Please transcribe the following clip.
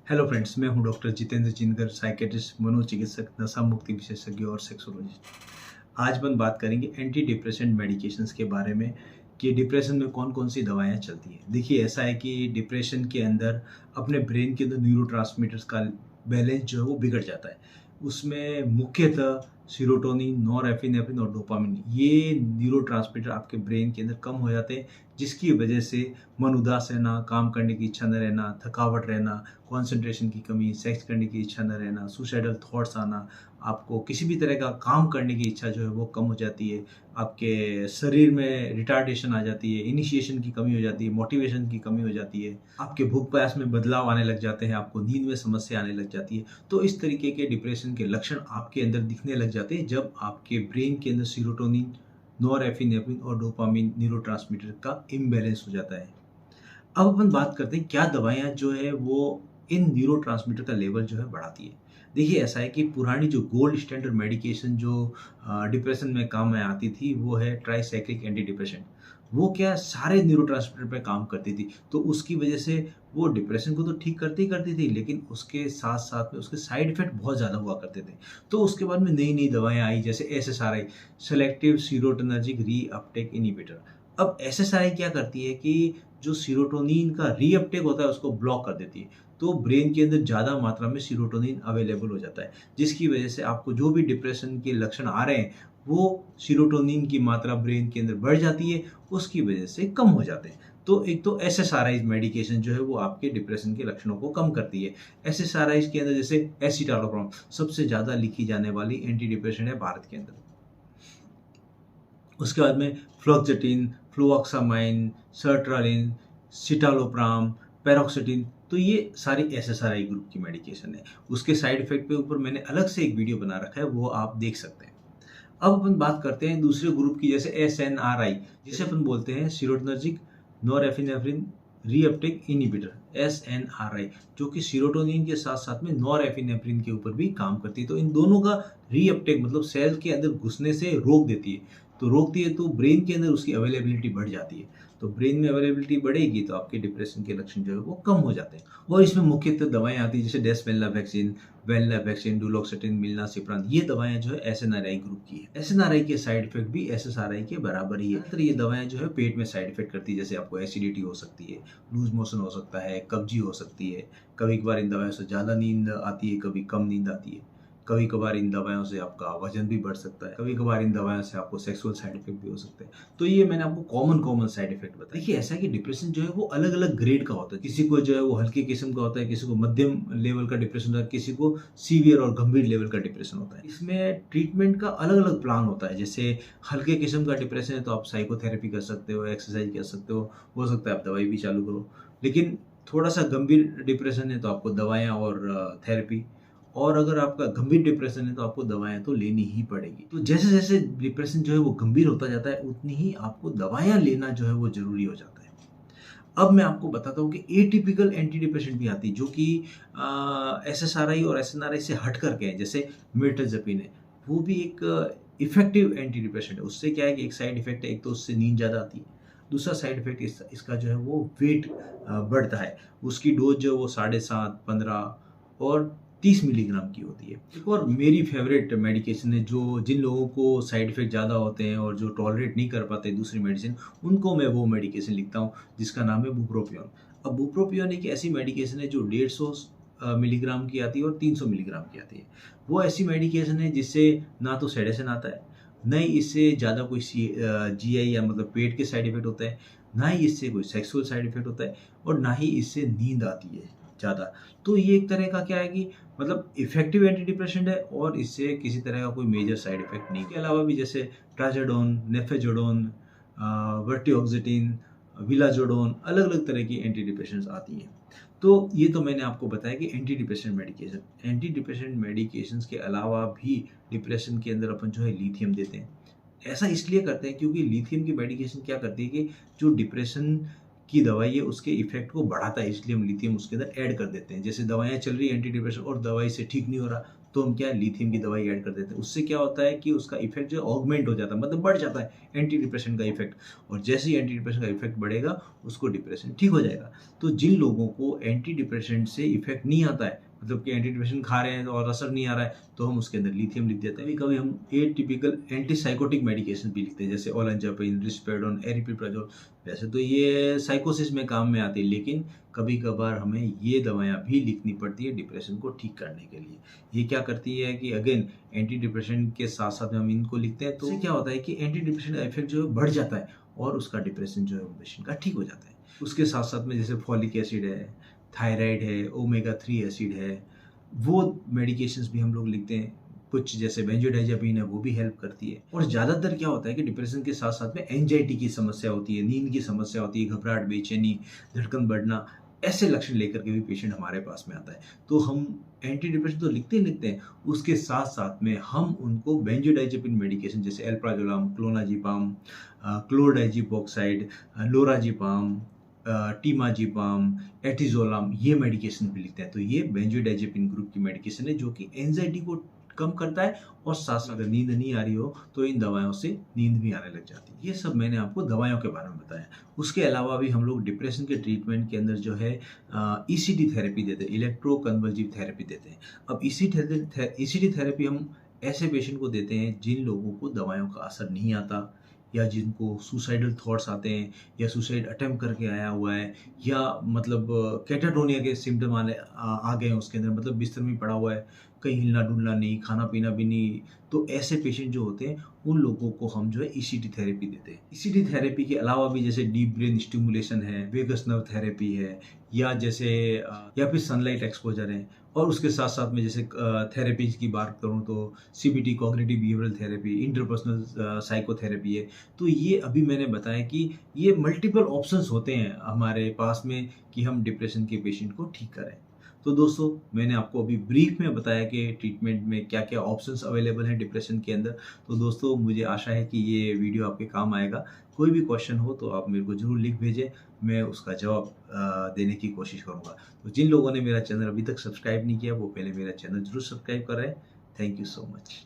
Hello friends, मैं हूं doctor Jitendra जिनकर, साइकेट्रिस्ट, मनोचिकित्सक, नशा मुक्ति विशेषज्ञ और सेक्सोलॉजिस्ट। आज हम बात करेंगे एंटी डिप्रेसेंट मेडिकेशंस के बारे में कि डिप्रेशन में कौन-कौन सी दवाएँ चलती हैं। देखिए, ऐसा है कि डिप्रेशन के अंदर अपने ब्रेन के अंदर न्यूरोट्रांसमीटर्स का बैलेंस जो है वो बिगड़ जाता है। उसमें मुख्यतः सेरोटोनिन, नॉरएपिनेफ्रिन और डोपामाइन ये न्यूरोट्रांसमीटर आपके ब्रेन के अंदर कम हो जाते हैं, जिसकी वजह से मन उदास रहना, काम करने की इच्छा न रहना, थकावट रहना, कंसंट्रेशन की कमी, सेक्स करने की इच्छा न रहना, सुसाइडल थॉट्स आना, आपको किसी भी तरह का काम करने की इच्छा जो है वो कम हो जाती है, आपके शरीर में रिटार्डेशन आ जाती है, इनिशिएशन की कमी हो जाती है, मोटिवेशन की कमी हो जाती है, आपके भूख प्यास में बदलाव आने लग जाते हैं, आपको नींद में समस्या आने लग जाती है। तो इस तरीके के डिप्रेशन के लक्षण आपके अंदर दिखने लग जाते हैं जब आपके ब्रेन के अंदर सेरोटोनिन, नॉरएपिनेफ्रिन और डोपामाइन न्यूरोट्रांसमीटर का इम्बैलेंस हो जाता है। अब अपन बात करते हैं क्या दवाइयाँ जो है वो इन न्यूरोट्रांसमीटर का लेवल जो है बढ़ाती है। देखिए, ऐसा है कि पुरानी जो गोल्ड स्टैंडर्ड मेडिकेशन जो डिप्रेशन में काम में आती थी वो है ट्राइसाइक्लिक एंटी डिप्रेसेंट। वो क्या सारे न्यूरोट्रांसमीटर पे काम करती थी, तो उसकी वजह से वो डिप्रेशन को तो ठीक करती ही करती थी, लेकिन उसके साथ-साथ में उसके साइड इफ़ेक्ट बहुत ज़्यादा हुआ करते थे। तो उसके बाद में नई-नई दवाइयाँ आई जैसे SSRI, selective serotonergic reuptake inhibitor. अब एसएसआरआई क्या करती है कि जो सेरोटोनिन का रीअपटेक होता है उसको ब्लॉक कर देती है। तो ब्रेन के अंदर ज़्यादा मात्रा में सेरोटोनिन अवेलेबल हो जाता है, जिसकी वजह से आपको जो भी डिप्रेशन के लक्षण आ रहे हैं, वो सेरोटोनिन की मात्रा ब्रेन के अंदर बढ़ जाती है, उसकी वजह से कम हो जाते हैं। तो एक तो एसएसआरआईज़ मेडिकेशन जो है वो आपके डिप्रेशन के लक्षणों को कम करती है। एसएसआरआईज़ के अंदर जैसे एसिटालोप्राम सबसे ज़्यादा लिखी जाने वाली एंटी डिप्रेशन है भारत के अंदर। उसके बाद में फ्लोक्सेटिन, फ्लुओक्सामाइन, सर्ट्रालिन, सिटालोप्राम, पैरोक्सिटिन, तो ये सारी एसएसआरआई ग्रुप की मेडिकेशन है। उसके साइड इफ़ेक्ट के ऊपर मैंने अलग से एक वीडियो बना रखा है, वो आप देख सकते हैं। अब अपन बात करते हैं दूसरे ग्रुप की जैसे एसएनआरआई, जिसे अपन बोलते हैं serotonergic norepinephrine reuptake inhibitor SNRI, जो कि सेरोटोनिन के साथ-साथ में नॉरएपिनेफ्रिन के ऊपर भी काम करती है। तो इन दोनों का रीअपटेक मतलब सेल के अंदर घुसने से रोक देती है। तो रोकती है तो ब्रेन के अंदर उसकी अवेलेबिलिटी बढ़ जाती है। तो ब्रेन में अवेलेबिलिटी बढ़ेगी तो आपके डिप्रेशन के लक्षण जो है वो कम हो जाते हैं। और इसमें मुख्यतः दवाएँ आती हैं जैसे डेस्वेंलावैक्सिन, वेंलावैक्सिन, डुलोक्सिटिन, मिलनासिप्रान, ये दवाएँ जो है एसएनआरआई ग्रुप की है। एसएनआरआई के साइड इफ़ेक्ट भी एसएसआरआई के बराबर ही है। ज़्यादातर ये दवाएँ जो है पेट में साइड इफ़ेक्ट करती है, जैसे आपको एसिडिटी हो सकती है, लूज़ मोशन हो सकता है, कब्ज़ी हो सकती है। कभी-कभार इन दवाइयों से ज़्यादा नींद आती है, कभी कम नींद आती है। कभी-कभार इन दवाइयों से आपका वज़न भी बढ़ सकता है, कभी-कभार इन दवाइयों से आपको सेक्सुअल साइड इफ़ेक्ट भी हो सकते हैं। तो ये मैंने आपको कॉमन साइड इफ़ेक्ट बताए। देखिए, ऐसा है कि डिप्रेशन जो है वो अलग-अलग ग्रेड का होता है। किसी को जो है वो हल्के किस्म का होता है, किसी को मध्यम लेवल का डिप्रेशन होता है, किसी को सीवियर और गंभीर लेवल का डिप्रेशन होता है। इसमें ट्रीटमेंट का अलग-अलग प्लान होता है। जैसे हल्के किस्म का डिप्रेशन है तो आप साइकोथेरेपी कर सकते हो, एक्सरसाइज कर सकते हो सकता है आप दवाई भी चालू करो। लेकिन थोड़ा-सा गंभीर डिप्रेशन है तो आपको दवाइयाँ और थेरेपी, और अगर आपका गंभीर डिप्रेशन है तो आपको दवाएँ तो लेनी ही पड़ेगी। तो जैसे-जैसे डिप्रेशन जो है वो गंभीर होता जाता है, उतनी ही आपको दवाइयाँ लेना जो है वो ज़रूरी हो जाता है। अब मैं आपको बताता हूँ कि एटिपिकल एंटी डिप्रेसेंट भी आती है जो कि एसएसआरआई और एसएनआरआई से हट कर के है, जैसे मिर्टज़ापिन है। वो भी एक इफ़ेक्टिव एंटी डिप्रेसेंट है। उससे क्या है कि एक साइड इफ़ेक्ट है, एक तो उससे नींद ज़्यादा आती है। दूसरा साइड इफ़ेक्ट इसका जो है वो वेट बढ़ता है। उसकी डोज़ जो है वो 7.5, 15 और 30 मिलीग्राम की होती है। एक और मेरी फ़ेवरेट मेडिकेशन है जो जिन लोगों को साइड इफ़ेक्ट ज़्यादा होते हैं और जो टॉलरेट नहीं कर पाते दूसरी मेडिसिन, उनको मैं वो मेडिकेशन लिखता हूँ जिसका नाम है बुप्रोपियोन। अब बुप्रोपियोन एक ऐसी मेडिकेशन है जो 150 मिलीग्राम की आती है और 300 मिलीग्राम की आती है। वो ऐसी मेडिकेशन है जिससे ना तो सेडेशन आता है, ना ही इससे ज़्यादा कोई जीआई या मतलब पेट के साइड इफ़ेक्ट होता है, ना ही इससे कोई सेक्सुअल साइड इफ़ेक्ट होता है और ना ही इससे नींद आती है ज़्यादा। तो ये एक तरह का क्या है कि मतलब इफ़ेक्टिव एंटी डिप्रेसेंट है और इससे किसी तरह का कोई मेजर साइड इफ़ेक्ट नहीं। इसके अलावा भी जैसे ट्राज़ोडोन, नेफेज़ोडोन, वर्टिओक्सिटिन, विलाज़ोडोन, अलग-अलग तरह की एंटी डिप्रेशंस आती हैं। तो ये तो मैंने आपको बताया कि anti depressant medication. Anti depressant medications के अलावा भी डिप्रेशन के अंदर अपन जो है लिथियम देते हैं। ऐसा इसलिए करते हैं क्योंकि लिथियम की मेडिकेशन क्या करती है कि जो डिप्रेशन की दवाई है उसके इफेक्ट को बढ़ाता है, इसलिए हम लिथियम उसके अंदर ऐड कर देते हैं। जैसे दवाइयाँ चल रही है एंटी डिप्रेशन और दवाई से ठीक नहीं हो रहा, तो हम क्या लिथियम की दवाई ऐड कर देते हैं। उससे क्या होता है कि उसका इफेक्ट जो ऑगमेंट हो जाता है, मतलब बढ़ जाता है एंटी डिप्रेशन का इफेक्ट, और जैसे ही एंटी डिप्रेशन का इफेक्ट बढ़ेगा उसको डिप्रेशन ठीक हो जाएगा। तो जिन लोगों को एंटी डिप्रेशन से इफेक्ट नहीं आता है, मतलब कि एंटी डिप्रेशन खा रहे हैं और असर नहीं आ रहा है, तो हम उसके अंदर लिथियम लिख देते हैं। कभी हम एटिपिकल एंटीसाइकोटिक मेडिकेशन भी लिखते हैं, जैसे ओलेंजापिन, रिस्पेडोन, एरिपिप्राजोल। वैसे तो ये साइकोसिस में काम में आती है, लेकिन कभी कभार हमें ये दवाइयाँ भी लिखनी पड़ती है डिप्रेशन को ठीक करने के लिए। ये क्या करती है कि अगेन एंटी डिप्रेशन के साथ साथ में हम इनको लिखते हैं, तो इससे क्या होता है कि एंटी डिप्रेशन का इफेक्ट जो है बढ़ जाता है और उसका डिप्रेशन जो है पेशेंट का ठीक हो जाता है। उसके साथ साथ में जैसे फॉलिक एसिड है, थायराइड है, ओमेगा 3 एसिड है, वो मेडिकेशंस भी हम लोग लिखते हैं। कुछ जैसे बेंजोडाइज़ेपिन है, वो भी हेल्प करती है। और ज़्यादातर क्या होता है कि डिप्रेशन के साथ साथ में एंजाइटी की समस्या होती है, नींद की समस्या होती है, घबराहट, बेचैनी, धड़कन बढ़ना, ऐसे लक्षण लेकर के भी पेशेंट हमारे पास में आता है। तो हम एंटी डिप्रेशन तो लिखते ही लिखते हैं, उसके साथ साथ में हम उनको बेंजोडाइज़ेपिन मेडिकेशन जैसे एल्प्राजोलाम, क्लोनाज़ेपाम, क्लोरडाइज़ेपोक्साइड, लोराज़ेपाम, टीमाज़ेपाम, एटिज़ोलाम, ये मेडिकेशन भी लिखते हैं। तो ये बेंजोडाइज़ेपिन ग्रुप की मेडिकेशन है जो कि एंजाइटी को कम करता है, और साथ साथ अगर नींद नहीं आ रही हो तो इन दवाइयों से नींद भी आने लग जाती है। ये सब मैंने आपको दवाइयों के बारे में बताया। उसके अलावा भी हम लोग डिप्रेशन के ट्रीटमेंट के अंदर जो है ईसीटी थेरेपी देते हैं, इलेक्ट्रोकन्वल्सिव थेरेपी देते हैं। अब ईसीटी थेरेपी हम ऐसे पेशेंट को देते हैं जिन लोगों को दवाइयों का असर नहीं आता, या जिनको सुसाइडल थॉट्स आते हैं, या सुसाइड अटेम्प्ट करके आया हुआ है, या मतलब कैटाटोनिया के सिम्टम आ गए हैं उसके अंदर, मतलब बिस्तर में पड़ा हुआ है, कहीं हिलना-डुलना नहीं, खाना-पीना भी नहीं। तो ऐसे पेशेंट जो होते हैं उन लोगों को हम जो है ईसीटी थेरेपी देते हैं। ईसीटी थेरेपी के अलावा भी जैसे डीप ब्रेन स्टिमुलेशन है, वेगस नर्व थेरेपी है, या जैसे या फिर सनलाइट एक्सपोजर है। और उसके साथ-साथ में जैसे थेरेपीज़ की बात करूँ तो CBT, cognitive behavioural therapy, interpersonal psychotherapy है। तो ये अभी मैंने बताया कि ये मल्टीपल ऑप्शंस होते हैं हमारे पास में कि हम डिप्रेशन के पेशेंट को ठीक करें। तो दोस्तों, मैंने आपको अभी ब्रीफ में बताया कि ट्रीटमेंट में क्या-क्या ऑप्शंस अवेलेबल हैं डिप्रेशन के अंदर। तो दोस्तों, मुझे आशा है कि ये वीडियो आपके काम आएगा। कोई भी क्वेश्चन हो तो आप मेरे को ज़रूर लिख भेजें, मैं उसका जवाब देने की कोशिश करूँगा। तो जिन लोगों ने मेरा चैनल अभी तक सब्सक्राइब नहीं किया, वो पहले मेरा चैनल ज़रूर सब्सक्राइब करें। Thank you so much.